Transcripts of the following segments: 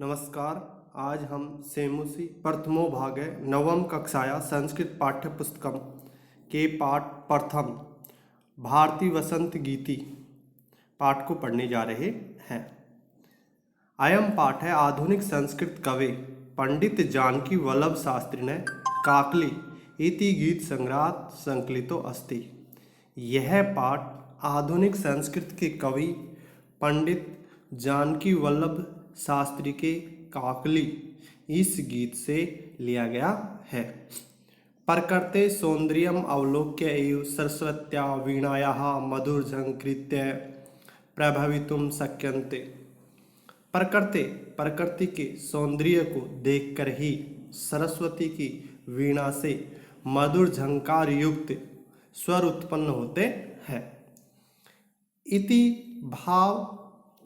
नमस्कार। आज हम सेमुसी प्रथमो भागे नवम कक्षाया संस्कृत पाठ्य पुस्तकम के पाठ प्रथम भारती वसंत गीति पाठ को पढ़ने जा रहे हैं। अयम पाठ है आधुनिक संस्कृत कवि पंडित जानकी वल्लभ शास्त्री ने काकली इति गीत संग्रहात संकलितो अस्ति। यह पाठ आधुनिक संस्कृत के कवि पंडित जानकी वल्लभ शास्त्री के काकली इस गीत से लिया गया है। प्रकृते सौंदर्यम अवलोक्य एव सरस्वत्या वीणायाः मधुरझंकृत्य प्रभवितुम शक्यन्ते। प्रकृति के सौंदर्य को देखकर ही सरस्वती की वीणा से मधुर झंकार युक्त स्वर उत्पन्न होते हैं। इति भाव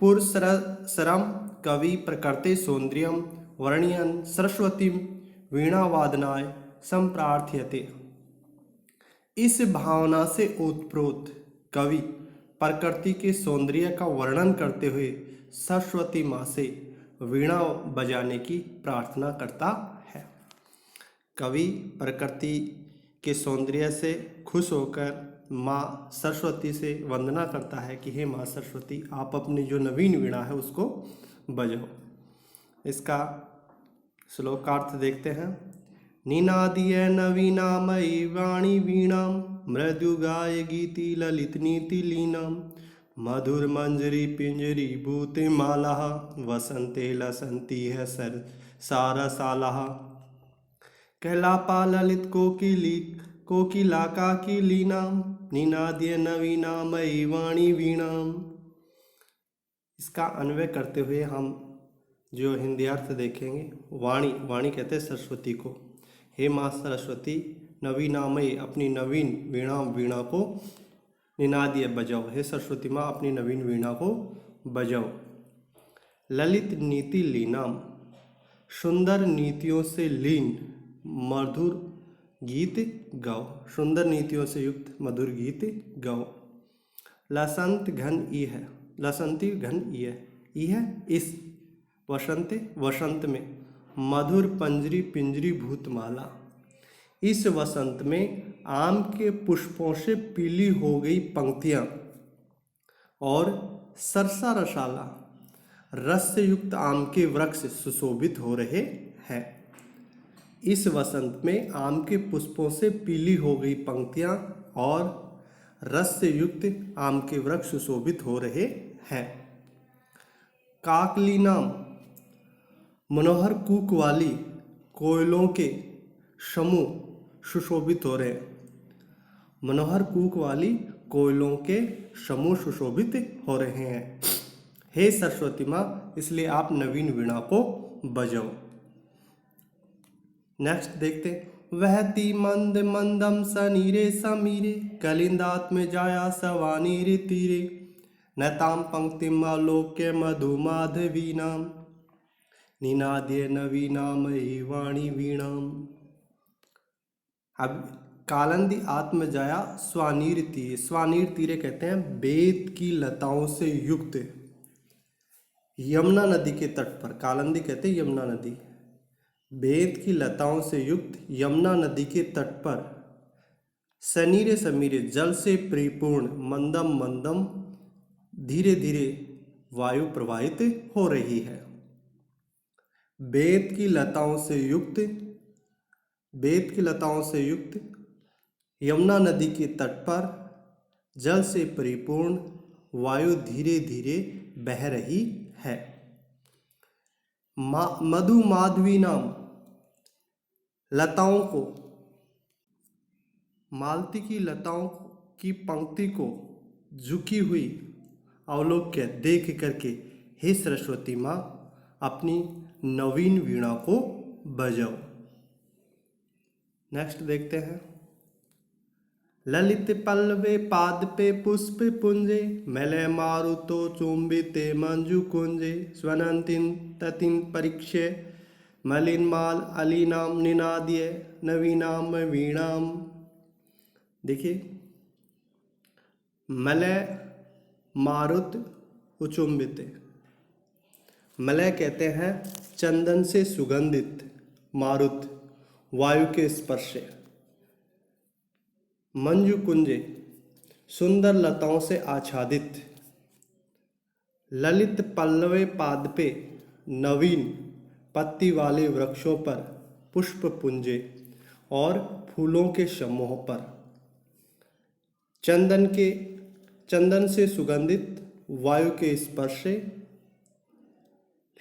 पुरस्सरम कवि प्रकृते सौंदर्यम वर्णयन् सरस्वतीं वीणावादनाय संप्रार्थयते। इस भावना से ओतप्रोत कवि प्रकृति के सौंदर्य का वर्णन करते हुए सरस्वती माँ से वीणा बजाने की प्रार्थना करता है। कवि प्रकृति के सौंदर्य से खुश होकर माँ सरस्वती से वंदना करता है कि हे माँ सरस्वती, आप अपनी जो नवीन वीणा है उसको बजाओ। इसका श्लोकार्थ देखते हैं। निनादीय नवीनामयी वाणी वीणाम मृदुगाय गीति ललित नीति लीनाम मधुर मंजरी पिंजरी भूते माला वसंते लसंती है सर सारसाला कहलापा ललित कोकिलाका की लीनाम निनाद्य नवीनामयी वाणी वीणाम। इसका अन्वय करते हुए हम जो हिंदी अर्थ देखेंगे। वाणी कहते हैं सरस्वती को। हे माँ सरस्वती, नवीनामयी अपनी नवीन वीणा को निनादीय बजाओ। हे सरस्वती माँ, अपनी नवीन वीणा को बजाओ। ललित नीति लीनाम, सुंदर नीतियों से लीन मधुर गीत गाओ। सुंदर नीतियों से युक्त मधुर गीत गाओ। लसंत घन ई है, लसंती घन ई है, ई है इस वसंत में मधुर पंजरी पिंजरी भूतमाला। इस वसंत में आम के पुष्पों से पीली हो गई पंक्तियां और सरसा रसाला रस से युक्त आम के वृक्ष सुशोभित हो रहे हैं। इस वसंत में आम के पुष्पों से पीली हो गई पंक्तियां और रस से युक्त आम के वृक्ष सुशोभित हो रहे हैं। काकली नाम, मनोहर कूक वाली कोयलों के समूह सुशोभित हो रहे हैं। मनोहर कूक वाली कोयलों के समूह सुशोभित हो रहे हैं। हे सरस्वती माँ, इसलिए आप नवीन वीणा को बजाओ। नेक्स्ट देखते। वहती मंद मंदम सनीरे समीरे कलिंदात में जाया सवानीर तीरे नताम पंक्तिम आलोक्य मधु माधवीनाम निनाद्य नवीनामयी वाणी वीणाम। अब कालंदी आत्मजाया स्वानीर तीरे। स्वानीर तीरे कहते हैं बेत की लताओं से युक्त यमुना नदी के तट पर। कालंदी कहते हैं यमुना नदी। बेत की लताओं से युक्त यमुना नदी के तट पर सनीरे समीरे जल से परिपूर्ण मंदम मंदम धीरे धीरे वायु प्रवाहित हो रही है। बेत की लताओं से युक्त यमुना नदी के तट पर जल से परिपूर्ण वायु धीरे धीरे बह रही है। मधु माधवी नाम, लताओं को, मालती की लताओं की पंक्ति को झुकी हुई अवलोक्य देख करके हे सरस्वती माँ, अपनी नवीन वीणा को बजाओ। नेक्स्ट देखते हैं। ललित पल्लवे पाद पे पुष्प पुंजे मलय मारुतो चुंबिते मंजु कुंजे स्वनंतिन ततिन परीक्षे मलिन माल अलीनाम निनाद्य नवीनाम वीणाम। देखिए, मलय मारुत उचुंबिते, मलय कहते हैं चंदन से सुगंधित, मारुत वायु के स्पर्श से। मंजू कुंजे सुंदर लताओं से आच्छादित, ललित पल्लवे पाद पे नवीन पत्ती वाले वृक्षों पर पुष्प पुंजे और फूलों के समूह पर। चंदन से सुगंधित वायु के स्पर्श से,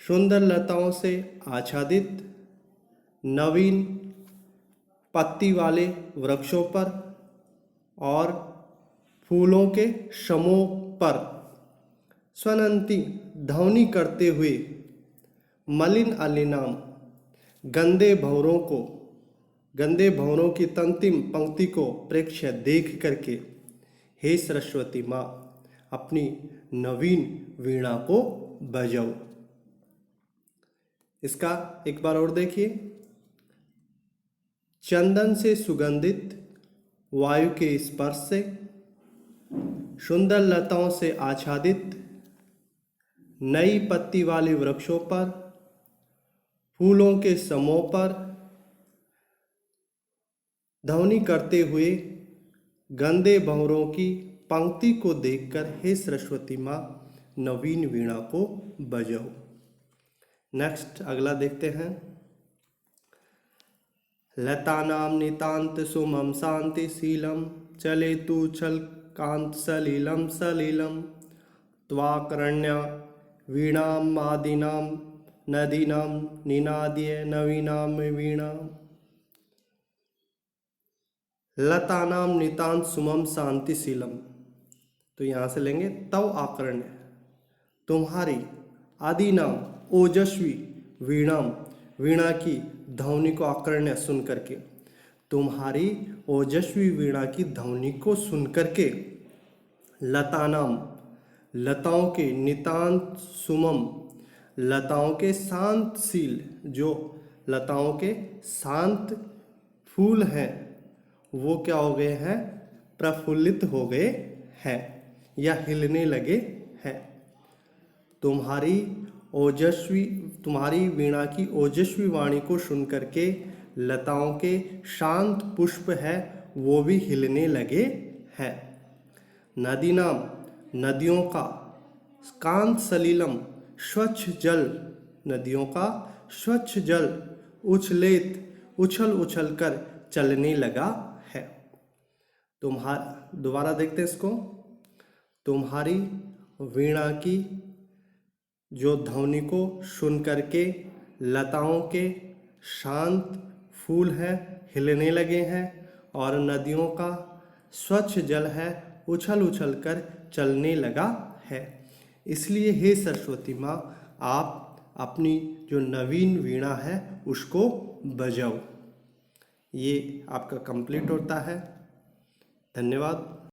सुंदर लताओं से आच्छादित नवीन पत्ती वाले वृक्षों पर और फूलों के समूह पर स्वनंती ध्वनि करते हुए मलिन अलिनाम गंदे भंवरों की अंतिम पंक्ति को प्रेक्ष्य देख करके हे सरस्वती माँ अपनी नवीन वीणा को बजाओ। इसका एक बार और देखिए। चंदन से सुगंधित वायु के स्पर्श से, सुंदर लताओं से आच्छादित नई पत्ती वाले वृक्षों पर, फूलों के समूह पर ध्वनि करते हुए गंदे भंवरों की पंक्ति को देखकर हे सरस्वती माँ नवीन वीणा को बजाओ। नेक्स्ट अगला देखते हैं। लतानाम नितांत सुमम शांति शीलम चले तू छल कांत सलीलम सलीलम त्वाकरण्या वीणाम आदिनाम नदीनाम निनाद्य नवीनाम वीणा। लतानाम नितांत सुमम शांतिशीलम, तो यहाँ से लेंगे तव आकर्ण्य तुम्हारी, आदिनाम ओजस्वी, वीणाम वीणा की ध्वनि को आकर्ण्य सुन करके, तुम्हारी ओजस्वी वीणा की ध्वनि को सुन करके, लतानाम लताओं के, नितांत सुमम लताओं के शांतशील, जो लताओं के शांत फूल हैं वो क्या हो गए हैं, प्रफुल्लित हो गए हैं या हिलने लगे हैं। तुम्हारी वीणा की ओजस्वी वाणी को सुन करके लताओं के शांत पुष्प है वो भी हिलने लगे हैं। नदीनाम नदियों का, कांत सलीलम स्वच्छ जल, नदियों का स्वच्छ जल उछल उछल कर चलने लगा है। दोबारा देखते हैं इसको। तुम्हारी वीणा की जो ध्वनि को सुन करके लताओं के शांत फूल हैं हिलने लगे हैं और नदियों का स्वच्छ जल है उछल उछल कर चलने लगा है। इसलिए हे सरस्वती माँ आप अपनी जो नवीन वीणा है उसको बजाओ। ये आपका कंप्लीट होता है। धन्यवाद।